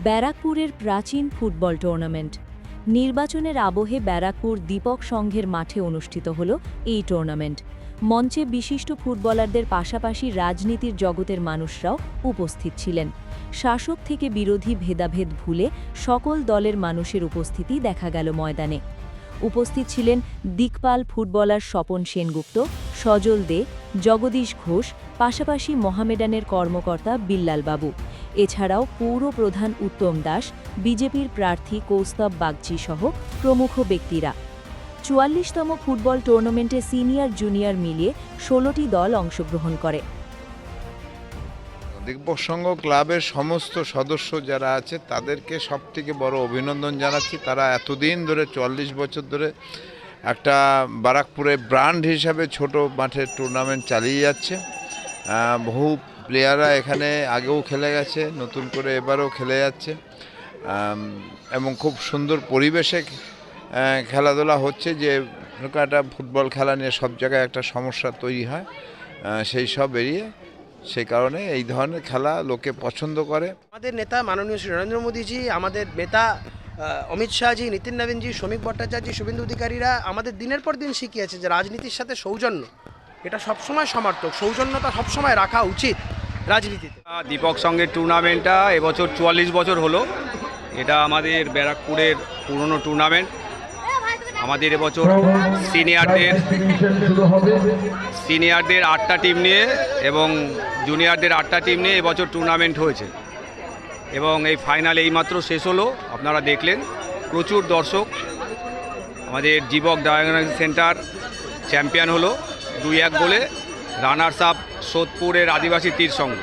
ব্যারাকপুরের প্রাচীন football tournament. নির্বাচনের আবহে ব্যারাকপুর দীপক সংঘের মাঠে অনুষ্ঠিত হল এই টুর্নামেন্ট। মঞ্চে বিশিষ্ট ফুটবলারদের পাশাপাশি রাজনীতির জগতের মানুষরাও উপস্থিত ছিলেন। শাসক থেকে বিরোধী ভেদাভেদ ভুলে সকল দলের মানুষের উপস্থিতি দেখা গেল ময়দানে। উপস্থিত ছিলেন দিকপাল ফুটবলার স্বপন সেনগুপ্ত, সজল দে, জগদীশ ঘোষ, পাশাপাশি মোহামেডানের কর্মকর্তা বিল্লাল বাবু। এছাড়াও পৌর প্রধান উত্তম দাস, বিজেপির প্রার্থী কৌস্তব বাগচি সহ প্রমুখ ব্যক্তিরা। ৪৪তম ফুটবল টুর্নামেন্টে সিনিয়র জুনিয়র মিলিয়ে ১৬টি দল অংশগ্রহণ করে। দিকপাল সংঘ ক্লাবের সমস্ত সদস্য যারা আছে তাদেরকে সবথেকে বড় অভিনন্দন জানাচ্ছি। তারা এতদিন ধরে ৪৪ বছর ধরে একটা ব্যারাকপুরে ব্র্যান্ড হিসাবে ছোট মাঠের টুর্নামেন্ট চালিয়ে যাচ্ছে। বহু প্লেয়াররা এখানে আগেও খেলে গেছে, নতুন করে এবারও খেলে যাচ্ছে এবং খুব সুন্দর পরিবেশে খেলাধুলা হচ্ছে। যে একটা ফুটবল খেলা নিয়ে সব জায়গায় একটা সমস্যা তৈরি হয়, সেই সব এড়িয়ে সেই কারণে এই ধরনের খেলা লোকে পছন্দ করে। আমাদের নেতা মাননীয় শ্রী নরেন্দ্র মোদীজি, আমাদের নেতা অমিত শাহজি, নীতিন নবীনজি, শ্রমিক ভট্টাচার্য, শুভেন্দু অধিকারীরা আমাদের দিনের পর দিন শিখিয়েছে যে রাজনীতির সাথে সৌজন্য এটা সবসময় সমার্থক, সৌজন্যতা সবসময় রাখা উচিত রাজনীতিতে। দীপক সংঘের টুর্নামেন্টটা এবছর ৪৪ বছর হলো। এটা আমাদের ব্যারাকপুরের পুরনো টুর্নামেন্ট। আমাদের এবছর সিনিয়রদের ৮টা টিম নিয়ে এবং জুনিয়রদের 8টা টিম নিয়ে এবছর টুর্নামেন্ট হয়েছে এবং এই ফাইনাল এইমাত্র শেষ হলো। আপনারা দেখলেন প্রচুর দর্শক। আমাদের জীবক ডায়াগনস্টিক সেন্টার চ্যাম্পিয়ন হলো ২-১ গোলে। রানার্স আপ সোদপুরের আদিবাসী তীর সংঘ।